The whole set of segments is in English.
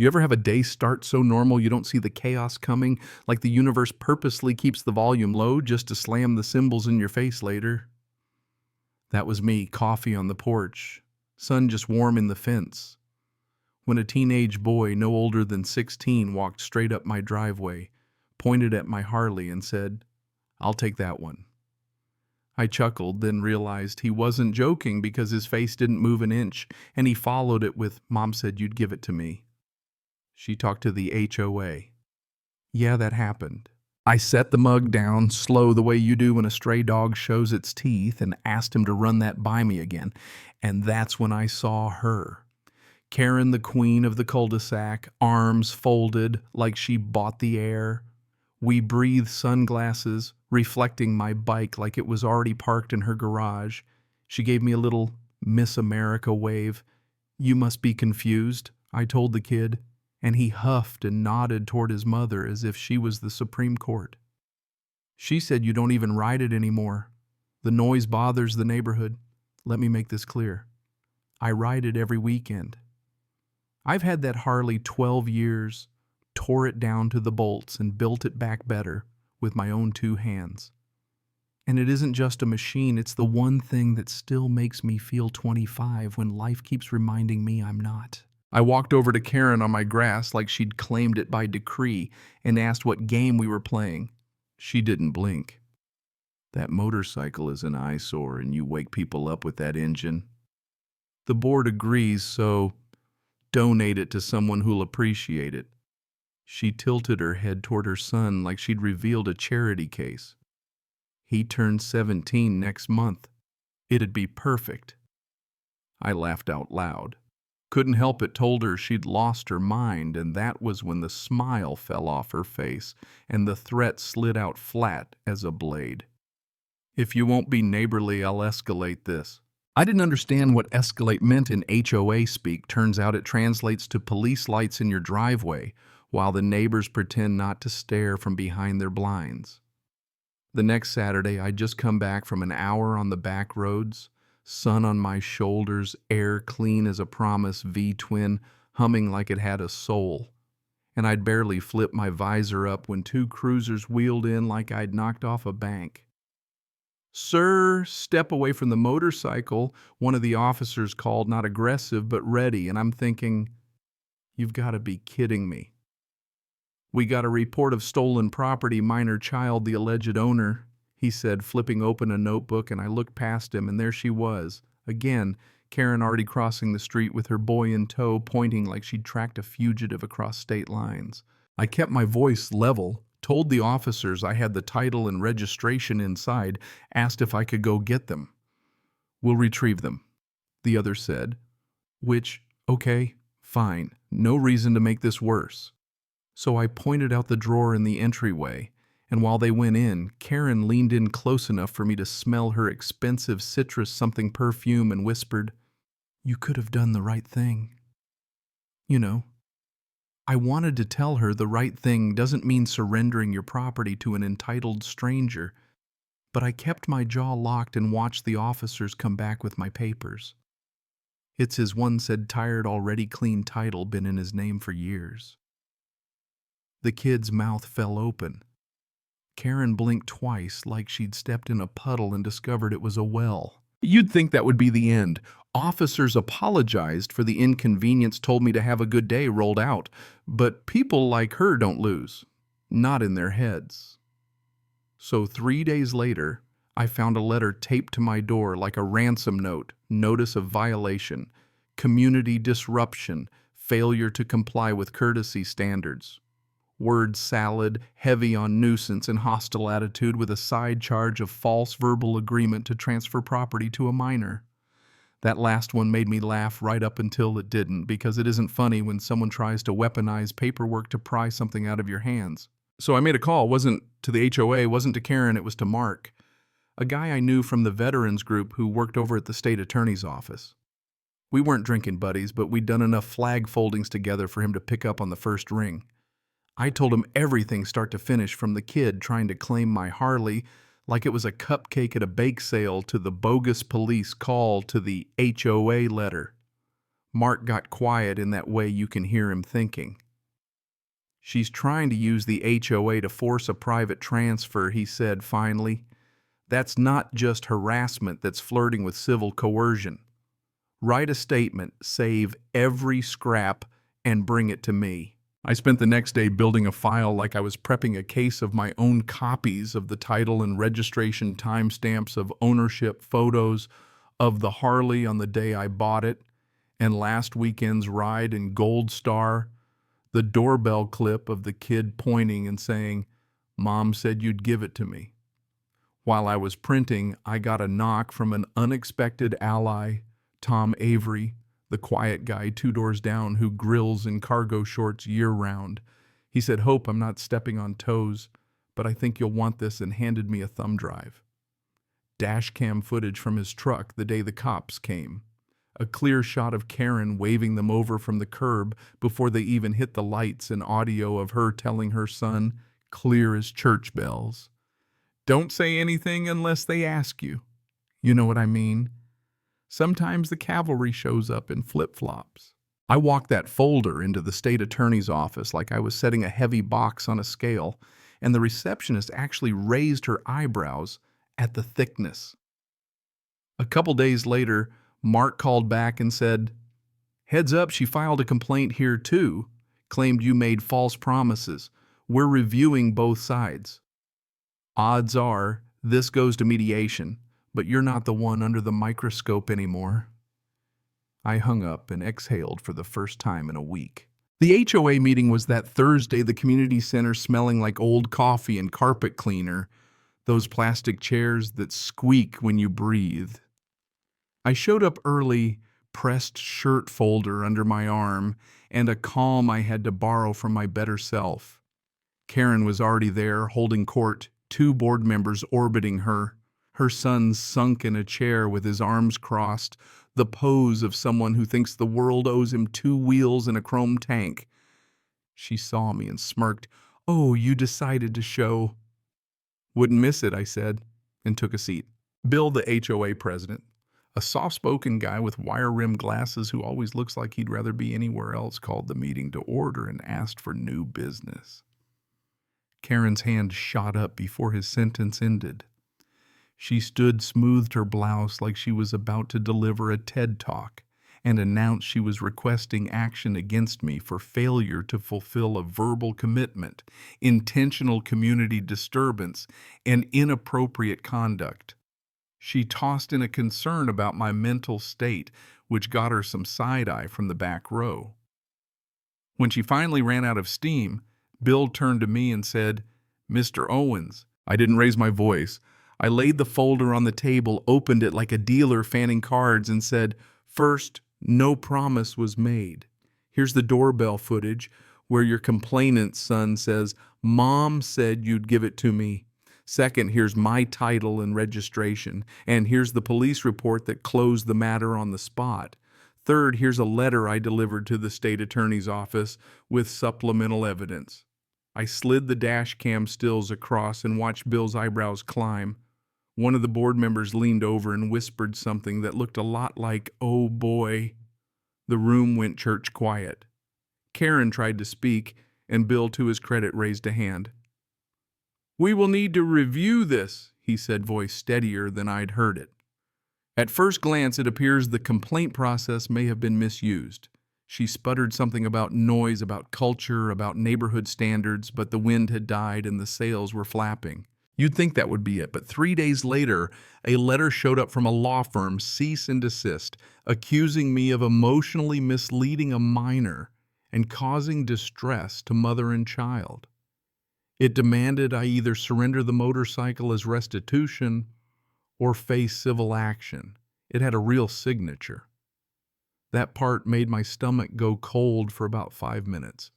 You ever have a day start so normal you don't see the chaos coming, like the universe purposely keeps the volume low just to slam the cymbals in your face later? That was me, coffee on the porch, sun just warming the fence, when a teenage boy no older than 16 walked straight up my driveway, pointed at my Harley and said, "I'll take that one." I chuckled, then realized he wasn't joking because his face didn't move an inch, and he followed it with, "Mom said you'd give it to me. She talked to the HOA. Yeah, that happened. I set the mug down, slow the way you do when a stray dog shows its teeth, and asked him to run that by me again. And that's when I saw her. Karen, the queen of the cul-de-sac, arms folded like she bought the air. We breathed sunglasses, reflecting my bike like it was already parked in her garage. She gave me a little Miss America wave. "You must be confused," I told the kid, and he huffed and nodded toward his mother as if she was the Supreme Court. She said, "You don't even ride it anymore. The noise bothers the neighborhood." Let me make this clear. I ride it every weekend. I've had that Harley 12 years, tore it down to the bolts and built it back better with my own 2 hands. And it isn't just a machine, it's the one thing that still makes me feel 25 when life keeps reminding me I'm not. I walked over to Karen on my grass like she'd claimed it by decree and asked what game we were playing. She didn't blink. "That motorcycle is an eyesore and you wake people up with that engine. The board agrees, so donate it to someone who'll appreciate it." She tilted her head toward her son like she'd revealed a charity case. "He turns 17 next month. It'd be perfect." I laughed out loud. Couldn't help it, told her she'd lost her mind, and that was when the smile fell off her face and the threat slid out flat as a blade. "If you won't be neighborly, I'll escalate this." I didn't understand what escalate meant in HOA speak. Turns out it translates to police lights in your driveway, while the neighbors pretend not to stare from behind their blinds. The next Saturday, I'd just come back from an hour on the back roads, sun on my shoulders, air clean as a Promise V-twin, humming like it had a soul. And I'd barely flipped my visor up when 2 cruisers wheeled in like I'd knocked off a bank. "Sir, step away from the motorcycle," one of the officers called, not aggressive but ready, and I'm thinking, you've got to be kidding me. "We got a report of stolen property, minor child, the alleged owner," he said, flipping open a notebook, and I looked past him, and there she was. Again, Karen already crossing the street with her boy in tow, pointing like she'd tracked a fugitive across state lines. I kept my voice level, told the officers I had the title and registration inside, asked if I could go get them. "We'll retrieve them," the other said. Which, okay, fine, no reason to make this worse. So I pointed out the drawer in the entryway, and while they went in, Karen leaned in close enough for me to smell her expensive citrus something perfume and whispered, "You could have done the right thing." You know, I wanted to tell her the right thing doesn't mean surrendering your property to an entitled stranger, but I kept my jaw locked and watched the officers come back with my papers. It's his one said tired, already clean title, been in his name for years. The kid's mouth fell open. Karen blinked twice like she'd stepped in a puddle and discovered it was a well. You'd think that would be the end. Officers apologized for the inconvenience, told me to have a good day, rolled out. But people like her don't lose. Not in their heads. So 3 days later, I found a letter taped to my door like a ransom note, notice of violation, community disruption, failure to comply with courtesy standards. Word salad, heavy on nuisance and hostile attitude, with a side charge of false verbal agreement to transfer property to a minor. That last one made me laugh right up until it didn't, because it isn't funny when someone tries to weaponize paperwork to pry something out of your hands. So I made a call. Wasn't to the HOA, wasn't to Karen, it was to Mark, a guy I knew from the veterans group who worked over at the state attorney's office. We weren't drinking buddies, but we'd done enough flag foldings together for him to pick up on the first ring. I told him everything start to finish, from the kid trying to claim my Harley like it was a cupcake at a bake sale, to the bogus police call, to the HOA letter. Mark got quiet in that way you can hear him thinking. "She's trying to use the HOA to force a private transfer," he said finally. "That's not just harassment, that's flirting with civil coercion. Write a statement, save every scrap, and bring it to me." I spent the next day building a file like I was prepping a case of my own copies of the title and registration timestamps, of ownership photos, of the Harley on the day I bought it, and last weekend's ride in Gold Star, the doorbell clip of the kid pointing and saying, "Mom said you'd give it to me." While I was printing, I got a knock from an unexpected ally, Tom Avery, the quiet guy 2 doors down who grills in cargo shorts year-round. He said, "Hope I'm not stepping on toes, but I think you'll want this," and handed me a thumb drive. Dash cam footage from his truck the day the cops came. A clear shot of Karen waving them over from the curb before they even hit the lights, and audio of her telling her son, clear as church bells, "Don't say anything unless they ask you." You know what I mean? Sometimes the cavalry shows up in flip-flops. I walked that folder into the state attorney's office like I was setting a heavy box on a scale, and the receptionist actually raised her eyebrows at the thickness. A couple days later, Mark called back and said, "Heads up, she filed a complaint here too. Claimed you made false promises. We're reviewing both sides. Odds are this goes to mediation, but you're not the one under the microscope anymore." I hung up and exhaled for the first time in a week. The HOA meeting was that Thursday, the community center smelling like old coffee and carpet cleaner, those plastic chairs that squeak when you breathe. I showed up early, pressed shirt folder under my arm, and a calm I had to borrow from my better self. Karen was already there, holding court, 2 board members orbiting her. Her son sunk in a chair with his arms crossed, the pose of someone who thinks the world owes him 2 wheels and a chrome tank. She saw me and smirked. "Oh, you decided to show." "Wouldn't miss it," I said, and took a seat. Bill, the HOA president, a soft-spoken guy with wire-rimmed glasses who always looks like he'd rather be anywhere else, called the meeting to order and asked for new business. Karen's hand shot up before his sentence ended. She stood, smoothed her blouse like she was about to deliver a TED Talk, and announced she was requesting action against me for failure to fulfill a verbal commitment, intentional community disturbance, and inappropriate conduct. She tossed in a concern about my mental state, which got her some side-eye from the back row. When she finally ran out of steam, Bill turned to me and said, "Mr. Owens." I didn't raise my voice. I laid the folder on the table, opened it like a dealer fanning cards, and said, "First, no promise was made. Here's the doorbell footage where your complainant's son says, 'Mom said you'd give it to me.' Second, here's my title and registration. And here's the police report that closed the matter on the spot. Third, here's a letter I delivered to the state attorney's office with supplemental evidence." I slid the dash cam stills across and watched Bill's eyebrows climb. One of the board members leaned over and whispered something that looked a lot like, "Oh boy." The room went church quiet. Karen tried to speak, and Bill, to his credit, raised a hand. "We will need to review this," he said, voice steadier than I'd heard it. "At first glance, it appears the complaint process may have been misused." She sputtered something about noise, about culture, about neighborhood standards, but the wind had died and the sails were flapping. You'd think that would be it, but 3 days later, a letter showed up from a law firm, cease and desist, accusing me of emotionally misleading a minor and causing distress to mother and child. It demanded I either surrender the motorcycle as restitution or face civil action. It had a real signature. That part made my stomach go cold for about 5 minutes.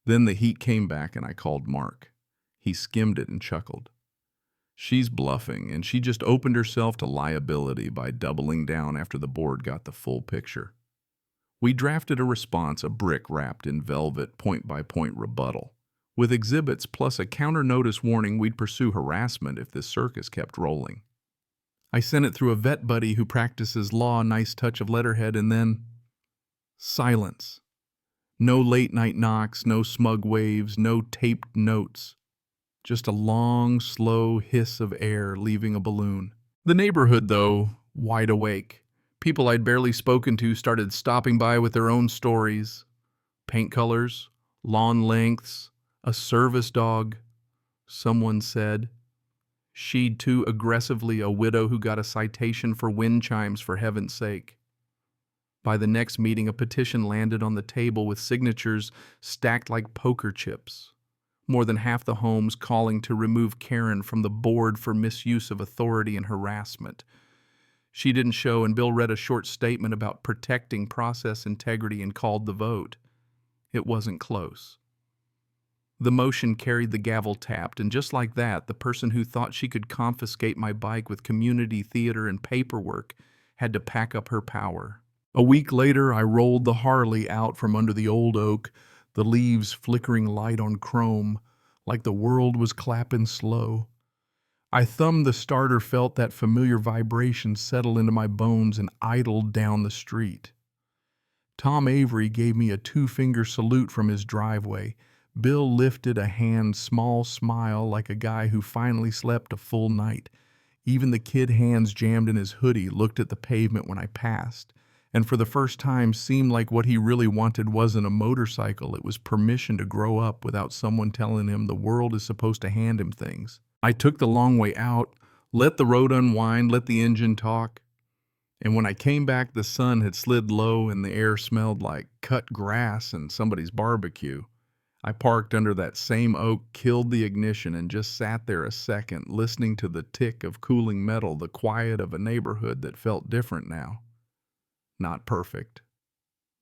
Then the heat came back and I called Mark. He skimmed it and chuckled. "She's bluffing, and she just opened herself to liability by doubling down after the board got the full picture." We drafted a response, a brick wrapped in velvet, point-by-point rebuttal, with exhibits plus a counter-notice warning we'd pursue harassment if this circus kept rolling. I sent it through a vet buddy who practices law, nice touch of letterhead, and then Silence. No late-night knocks, no smug waves, no taped notes. Just a long, slow hiss of air leaving a balloon. The neighborhood, though, wide awake. People I'd barely spoken to started stopping by with their own stories. Paint colors, lawn lengths, a service dog. Someone said. She'd too aggressively a widow who got a citation for wind chimes, for heaven's sake. By the next meeting, a petition landed on the table with signatures stacked like poker chips. More than half the homes calling to remove Karen from the board for misuse of authority and harassment. She didn't show, and Bill read a short statement about protecting process integrity and called the vote. It wasn't close. The motion carried, the gavel tapped, and just like that, the person who thought she could confiscate my bike with community theater and paperwork had to pack up her power. A week later, I rolled the Harley out from under the old oak, the leaves flickering light on chrome, like the world was clapping slow. I thumbed the starter, felt that familiar vibration settle into my bones, and idled down the street. Tom Avery gave me a two-finger salute from his driveway. Bill lifted a hand, small smile like a guy who finally slept a full night. Even the kid, hands jammed in his hoodie, looked at the pavement when I passed, and for the first time seemed like what he really wanted wasn't a motorcycle. It was permission to grow up without someone telling him the world is supposed to hand him things. I took the long way out, let the road unwind, let the engine talk. And when I came back, the sun had slid low and the air smelled like cut grass and somebody's barbecue. I parked under that same oak, killed the ignition, and just sat there a second, listening to the tick of cooling metal, the quiet of a neighborhood that felt different now. Not perfect,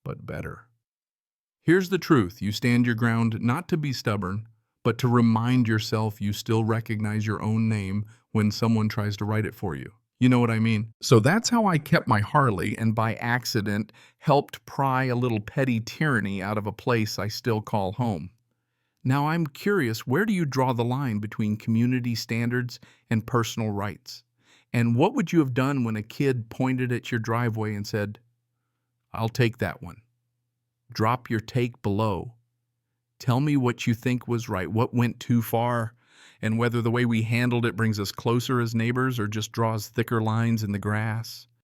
but better. Here's the truth. You stand your ground not to be stubborn, but to remind yourself you still recognize your own name when someone tries to write it for you. You know what I mean? So that's how I kept my Harley, and by accident helped pry a little petty tyranny out of a place I still call home. Now I'm curious, where do you draw the line between community standards and personal rights? And what would you have done when a kid pointed at your driveway and said, "I'll take that one"? Drop your take below. Tell me what you think was right, what went too far, and whether the way we handled it brings us closer as neighbors or just draws thicker lines in the grass.